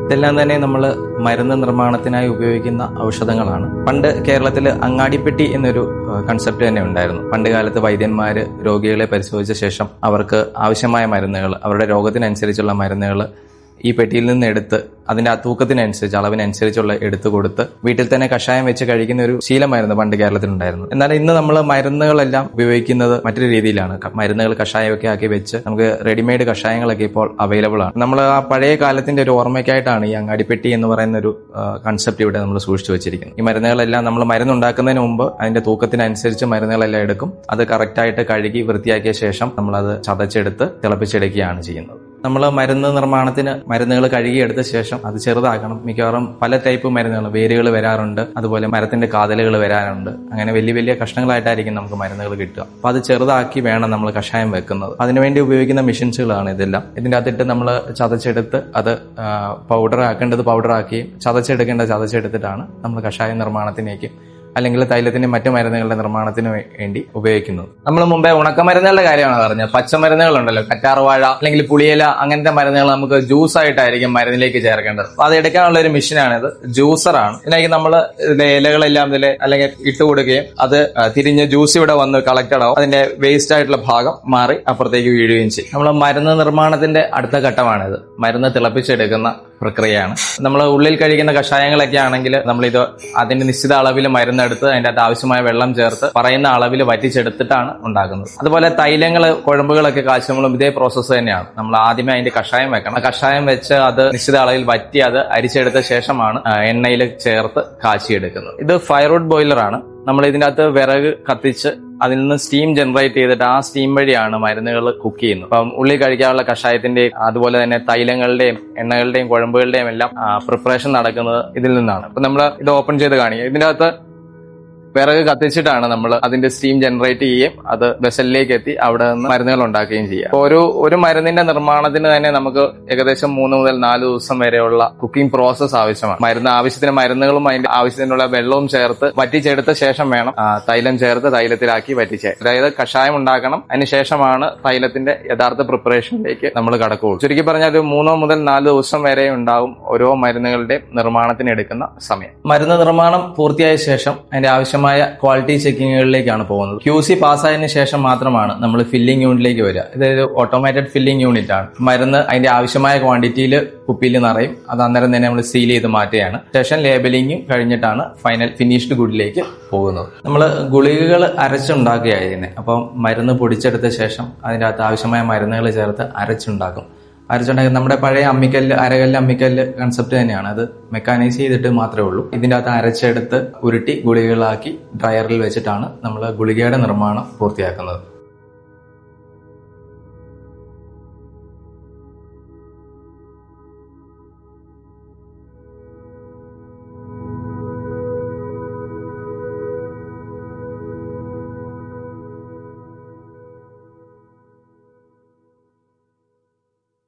ഇതെല്ലാം തന്നെ നമ്മൾ മരുന്ന് നിർമ്മാണത്തിനായി ഉപയോഗിക്കുന്ന ഔഷധങ്ങളാണ്. പണ്ട് കേരളത്തിൽ അങ്ങാടിപ്പെട്ടി എന്നൊരു കൺസെപ്റ്റ് തന്നെ ഉണ്ടായിരുന്നു. പണ്ട് കാലത്ത് വൈദ്യന്മാര് രോഗികളെ പരിശോധിച്ച ശേഷം അവർക്ക് ആവശ്യമായ മരുന്നുകൾ, അവരുടെ രോഗത്തിനനുസരിച്ചുള്ള മരുന്നുകൾ ഈ പെട്ടിയിൽ നിന്ന് എടുത്ത് അതിന്റെ ആ തൂക്കത്തിനനുസരിച്ച് അളവിനനുസരിച്ചുള്ള എടുത്തു കൊടുത്ത് വീട്ടിൽ തന്നെ കഷായം വെച്ച് കഴിക്കുന്ന ഒരു ശീലമായിരുന്നു പണ്ട് കേരളത്തിലുണ്ടായിരുന്നു. എന്നാൽ ഇന്ന് നമ്മൾ മരുന്നുകളെല്ലാം ഉപയോഗിക്കുന്നത് മറ്റൊരു രീതിയിലാണ്. മരുന്നുകൾ കഷായമൊക്കെ ആക്കി വെച്ച് നമുക്ക് റെഡിമെയ്ഡ് കഷായങ്ങളൊക്കെ ഇപ്പോൾ അവൈലബിൾ ആണ്. നമ്മൾ ആ പഴയ കാലത്തിന്റെ ഒരു ഓർമ്മയ്ക്കായിട്ടാണ് ഈ അങ്ങാടിപ്പെട്ടി എന്ന് പറയുന്ന ഒരു കൺസെപ്റ്റ് ഇവിടെ നമ്മൾ സൂക്ഷിച്ചു വെച്ചിരിക്കുന്നത്. ഈ മരുന്നുകളെല്ലാം നമ്മൾ മരുന്നുണ്ടാക്കുന്നതിന് മുമ്പ് അതിന്റെ തൂക്കത്തിനനുസരിച്ച് മരുന്നുകളെല്ലാം എടുക്കും. അത് കറക്റ്റായിട്ട് കഴുകി വൃത്തിയാക്കിയ ശേഷം നമ്മളത് ചതച്ചെടുത്ത് തിളപ്പിച്ചെടുക്കുകയാണ് ചെയ്യുന്നത്. നമ്മൾ മരുന്ന് നിർമ്മാണത്തിന് മരുന്നുകൾ കഴുകിയെടുത്ത ശേഷം അത് ചെറുതാക്കണം. മിക്കവാറും പല ടൈപ്പ് മരുന്നുകൾ, വേരുകൾ വരാറുണ്ട്, അതുപോലെ മരത്തിന്റെ കാതലുകൾ വരാറുണ്ട്. അങ്ങനെ വലിയ വലിയ കഷ്ണങ്ങളായിട്ടായിരിക്കും നമുക്ക് മരുന്നുകൾ കിട്ടുക. അപ്പൊ അത് ചെറുതാക്കി വേണം നമ്മൾ കഷായം വെക്കുന്നത്. അതിനുവേണ്ടി ഉപയോഗിക്കുന്ന മെഷീൻസുകളാണ് ഇതെല്ലാം. ഇതിന്റെ അകത്തിട്ട് നമ്മൾ ചതച്ചെടുത്ത് അത് പൗഡർ ആക്കേണ്ടത് പൗഡറാക്കി ചതച്ചെടുക്കേണ്ടത് ചതച്ചെടുത്തിട്ടാണ് നമ്മൾ കഷായ നിർമ്മാണത്തിലേക്ക് അല്ലെങ്കിൽ തൈലത്തിന്റെ മറ്റു മരുന്നുകളുടെ നിർമ്മാണത്തിന് വേണ്ടി ഉപയോഗിക്കുന്നത്. നമ്മൾ മുമ്പേ ഉണക്കമരുന്നുകളുടെ കാര്യമാണ് പറഞ്ഞത്. പച്ചമരുന്നുകളുണ്ടല്ലോ, കറ്റാർവാഴ അല്ലെങ്കിൽ പുളിയില, അങ്ങനത്തെ മരുന്നുകൾ നമുക്ക് ജ്യൂസ് ആയിട്ടായിരിക്കും മരുന്നിലേക്ക് ചേർക്കേണ്ടത്. അപ്പൊ അത് എടുക്കാനുള്ള ഒരു മെഷീനാണിത്, ജ്യൂസറാണ്. ഇതിലേക്ക് നമ്മൾ ഇതിലെ ഇലകളെല്ലാം ഇതിലെ അല്ലെങ്കിൽ ഇട്ട് കൊടുക്കുകയും അത് തിരിഞ്ഞ് ജ്യൂസ് ഇവിടെ വന്ന് കളക്റ്റഡ് ആവും. അതിന്റെ വേസ്റ്റ് ആയിട്ടുള്ള ഭാഗം മാറി അപ്പുറത്തേക്ക് വീഴുകയും ചെയ്യും. നമ്മൾ മരുന്ന് നിർമ്മാണത്തിന്റെ അടുത്ത ഘട്ടമാണിത്. മരുന്ന് തിളപ്പിച്ചെടുക്കുന്ന പ്രക്രിയയാണ്. നമ്മൾ ഉള്ളിൽ കഴിക്കുന്ന കഷായങ്ങളൊക്കെ ആണെങ്കിൽ നമ്മളിത് അതിന്റെ നിശ്ചിത അളവിൽ മരുന്നെടുത്ത് അതിന്റെ അകത്ത് ആവശ്യമായ വെള്ളം ചേർത്ത് പറയുന്ന അളവിൽ വറ്റിച്ചെടുത്തിട്ടാണ് ഉണ്ടാക്കുന്നത്. അതുപോലെ തൈലങ്ങൾ, കുഴമ്പുകളൊക്കെ കാച്ചുമ്പോഴും ഇതേ പ്രോസസ്സ് തന്നെയാണ്. നമ്മൾ ആദ്യമേ അതിന്റെ കഷായം വെക്കണം. കഷായം വെച്ച് അത് നിശ്ചിത അളവിൽ വറ്റി അത് അരിച്ചെടുത്ത ശേഷമാണ് എണ്ണയിൽ ചേർത്ത് കാച്ചിയെടുക്കുന്നത്. ഇത് ഫയർവുഡ് ബോയിലറാണ്. നമ്മൾ ഇതിന്റെ അകത്ത് വിറക് കത്തിച്ച് അതിൽ നിന്ന് സ്റ്റീം ജനറേറ്റ് ചെയ്തിട്ട് ആ സ്റ്റീം വഴിയാണ് മരുന്നുകൾ കുക്ക് ചെയ്യുന്നത്. അപ്പം ഉള്ളിൽ കഴിക്കാനുള്ള കഷായത്തിന്റെയും അതുപോലെ തന്നെ തൈലങ്ങളുടെയും എണ്ണകളുടെയും കുഴമ്പുകളുടെയും എല്ലാം പ്രിപ്പറേഷൻ നടക്കുന്നത് ഇതിൽ നിന്നാണ്. അപ്പൊ നമ്മൾ ഇത് ഓപ്പൺ ചെയ്ത് കാണിക്കുക. ഇതിന്റെ അകത്ത് വിറക് കത്തിച്ചിട്ടാണ് നമ്മൾ അതിന്റെ സ്റ്റീം ജനറേറ്റ് ചെയ്യുകയും അത് വെസലിലേക്ക് എത്തി അവിടെ നിന്ന് മരുന്നുകൾ ഉണ്ടാക്കുകയും ചെയ്യുക. അപ്പോൾ ഒരു മരുന്നിന്റെ നിർമ്മാണത്തിന് തന്നെ നമുക്ക് ഏകദേശം 3 മുതൽ 4 ദിവസം വരെയുള്ള കുക്കിംഗ് പ്രോസസ് ആവശ്യമാണ്. ആവശ്യത്തിന് മരുന്നുകളും അതിന്റെ ആവശ്യത്തിനുള്ള വെള്ളവും ചേർത്ത് വറ്റിച്ചെടുത്ത ശേഷം വേണം തൈലം ചേർത്ത് തൈലത്തിലാക്കി വറ്റിച്ച്, അതായത് കഷായം ഉണ്ടാക്കണം. അതിനുശേഷമാണ് തൈലത്തിന്റെ യഥാർത്ഥ പ്രിപ്പറേഷനിലേക്ക് നമ്മൾ കടക്കുകയുള്ളൂ. ചുരുക്കി പറഞ്ഞാൽ ഒരു 3 മുതൽ 4 ദിവസം വരെ ഉണ്ടാവും ഓരോ മരുന്നുകളുടെ നിർമ്മാണത്തിന് എടുക്കുന്ന സമയം. മരുന്ന് നിർമ്മാണം പൂർത്തിയായ ശേഷം അതിന്റെ ആവശ്യമായ ക്വാളിറ്റി ചെക്കിങ്ങുകളിലേക്കാണ് പോകുന്നത്. QC പാസ്സായതിനു ശേഷം മാത്രമാണ് നമ്മൾ ഫില്ലിംഗ് യൂണിറ്റിലേക്ക് വരിക. ഇതൊരു ഓട്ടോമാറ്റഡ് ഫില്ലിംഗ് യൂണിറ്റ് ആണ്. മരുന്ന് അതിന്റെ ആവശ്യമായ ക്വാണ്ടിറ്റിയിൽ കുപ്പിയിൽ നിറയും. അത് അന്നേരം തന്നെ നമ്മൾ സീൽ ചെയ്ത് മാറ്റുകയാണ്. ശേഷം ലേബലിംഗും കഴിഞ്ഞിട്ടാണ് ഫൈനൽ ഫിനിഷ്ഡ് ഗുഡിലേക്ക് പോകുന്നത്. നമ്മൾ ഗുളികകൾ അരച്ചുണ്ടാക്കുകയായിരുന്നത്. അപ്പം മരുന്ന് പൊടിച്ചെടുത്ത ശേഷം അതിൻ്റെ അകത്ത് ആവശ്യമായ മരുന്നുകൾ ചേർത്ത് അരച്ചുണ്ടാക്കും. നമ്മുടെ പഴയ അരകല്ല് അമ്മിക്കല്ല് കൺസെപ്റ്റ് തന്നെയാണ്. അത് മെക്കാനൈസ് ചെയ്തിട്ട് മാത്രമേ ഉള്ളൂ. ഇതിന്റെ അകത്ത് അരച്ചെടുത്ത് ഉരുട്ടി ഗുളികകളാക്കി ഡ്രയറിൽ വെച്ചിട്ടാണ് നമ്മൾ ഗുളികയുടെ നിർമ്മാണം പൂർത്തിയാക്കുന്നത്.